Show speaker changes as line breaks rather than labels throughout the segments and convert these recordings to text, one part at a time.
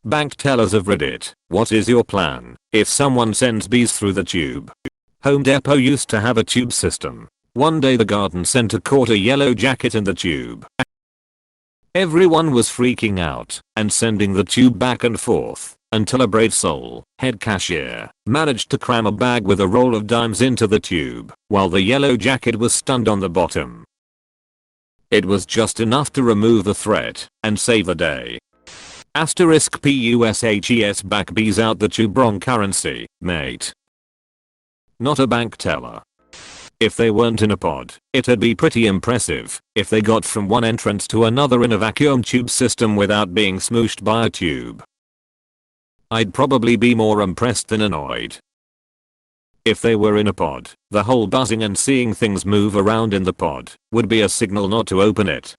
Bank tellers of Reddit, what is your plan if someone sends bees through the tube? Home Depot used to have a tube system. One day the garden center caught a yellow jacket in the tube. Everyone was freaking out and sending the tube back and forth until a brave soul, head cashier, managed to cram a bag with a roll of dimes into the tube while the yellow jacket was stunned on the bottom. It was just enough to remove the threat and save the day. Asterisk PUSHES back bees out the tube wrong currency, mate. Not a bank teller. If they weren't in a pod, it'd be pretty impressive if they got from one entrance to another in a vacuum tube system without being smooshed by a tube. I'd probably be more impressed than annoyed. If they were in a pod, the whole buzzing and seeing things move around in the pod would be a signal not to open it.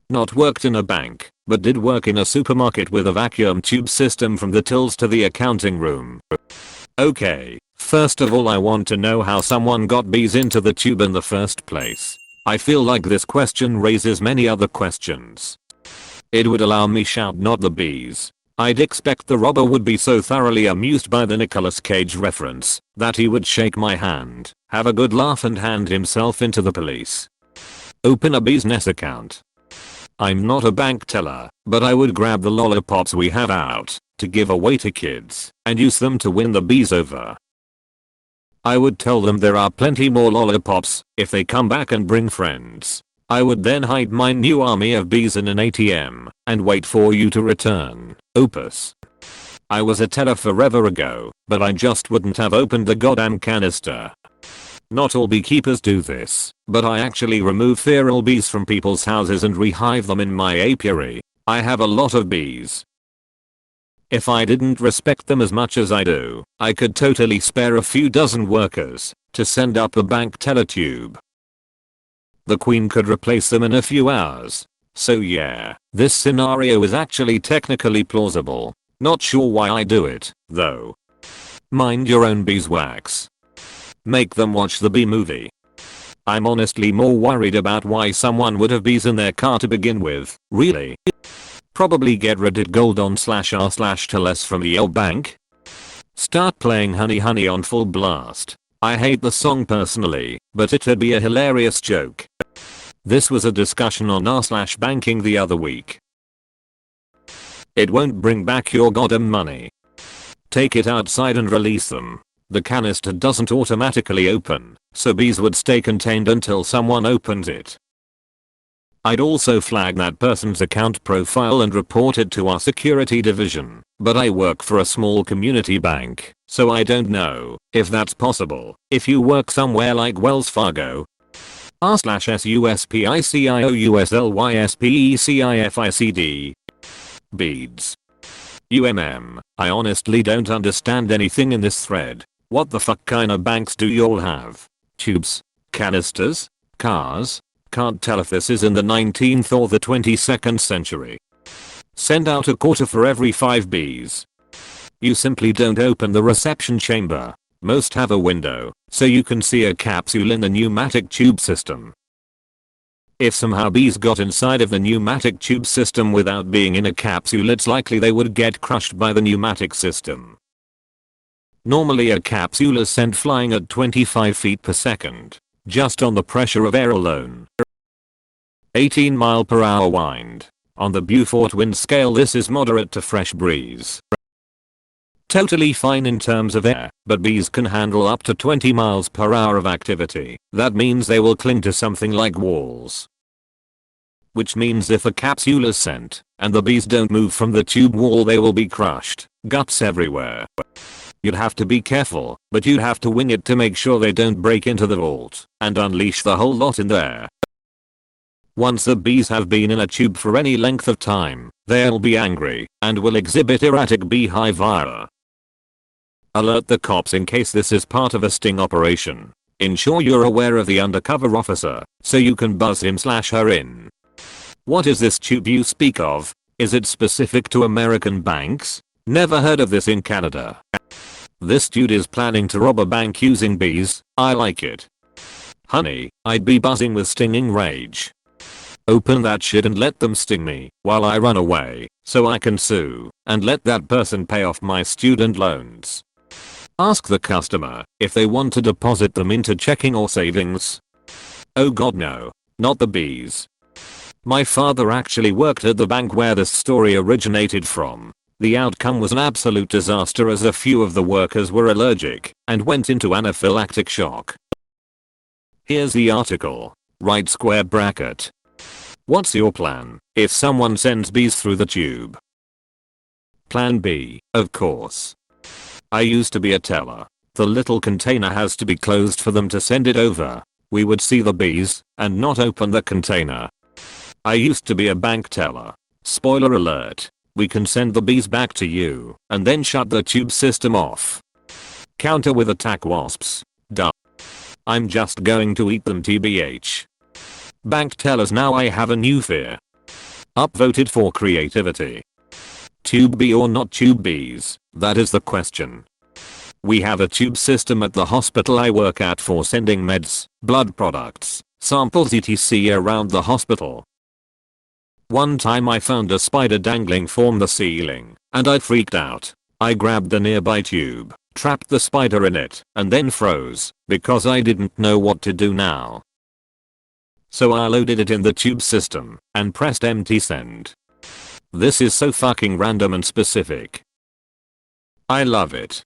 Not worked in a bank, but did work in a supermarket with a vacuum tube system from the tills to the accounting room. Okay, first of all I want to know how someone got bees into the tube in the first place. I feel like this question raises many other questions. It would allow me shout not the bees. I'd expect the robber would be so thoroughly amused by the Nicolas Cage reference that he would shake my hand, have a good laugh and hand himself into the police. Open a business account. I'm not a bank teller, but I would grab the lollipops we have out to give away to kids and use them to win the bees over. I would tell them there are plenty more lollipops if they come back and bring friends. I would then hide my new army of bees in an ATM and wait for you to return. Opus. I was a teller forever ago, but I just wouldn't have opened the goddamn canister. Not all beekeepers do this, but I actually remove feral bees from people's houses and rehive them in my apiary. I have a lot of bees. If I didn't respect them as much as I do, I could totally spare a few dozen workers to send up a bank teller tube. The queen could replace them in a few hours. So yeah, this scenario is actually technically plausible. Not sure why I do it, though. Mind your own beeswax. Make them watch the Bee Movie. I'm honestly more worried about why someone would have bees in their car to begin with, really. Probably get Reddit gold on /r/tellus from the old bank. Start playing Honey Honey on full blast. I hate the song personally, but it'd be a hilarious joke. This was a discussion on r/banking the other week. It won't bring back your goddamn money. Take it outside and release them. The canister doesn't automatically open, so bees would stay contained until someone opens it. I'd also flag that person's account profile and report it to our security division, but I work for a small community bank, so I don't know if that's possible. If you work somewhere like Wells Fargo, r/suspiciouslyslyspecicd. Beads. I honestly don't understand anything in this thread. What the fuck kind of banks do y'all have? Tubes? Canisters? Cars? Can't tell if this is in the 19th or the 22nd century. Send out a quarter for every 5 bees. You simply don't open the reception chamber. Most have a window, so you can see a capsule in the pneumatic tube system. If somehow bees got inside of the pneumatic tube system without being in a capsule, it's likely they would get crushed by the pneumatic system. Normally a capsule is sent flying at 25 feet per second, just on the pressure of air alone. 18 mile per hour wind. On the Beaufort wind scale this is moderate to fresh breeze. Totally fine in terms of air, but bees can handle up to 20 miles per hour of activity. That means they will cling to something like walls. Which means if a capsule is sent, and the bees don't move from the tube wall, they will be crushed, guts everywhere. You'd have to be careful, but you'd have to wing it to make sure they don't break into the vault and unleash the whole lot in there. Once the bees have been in a tube for any length of time, they'll be angry and will exhibit erratic beehive ire. Alert the cops in case this is part of a sting operation. Ensure you're aware of the undercover officer so you can buzz him/her in. What is this tube you speak of? Is it specific to American banks? Never heard of this in Canada. This dude is planning to rob a bank using bees. I like it. Honey, I'd be buzzing with stinging rage. Open that shit and let them sting me while I run away so I can sue and let that person pay off my student loans. Ask the customer if they want to deposit them into checking or savings. Oh god no, not the bees. My father actually worked at the bank where this story originated from. The outcome was an absolute disaster as a few of the workers were allergic and went into anaphylactic shock. Here's the article. Right square bracket. What's your plan if someone sends bees through the tube? Plan B, of course. I used to be a teller. The little container has to be closed for them to send it over. We would see the bees and not open the container. I used to be a bank teller. Spoiler alert. We can send the bees back to you and then shut the tube system off. Counter with attack wasps. Duh. I'm just going to eat them tbh. Bank tellers, now I have a new fear. Upvoted for creativity. Tube bee or not tube bees, that is the question. We have a tube system at the hospital I work at for sending meds, blood products, samples etc around the hospital. One time I found a spider dangling from the ceiling and I freaked out. I grabbed the nearby tube, trapped the spider in it, and then froze because I didn't know what to do now. So I loaded it in the tube system and pressed empty send. This is so fucking random and specific. I love it.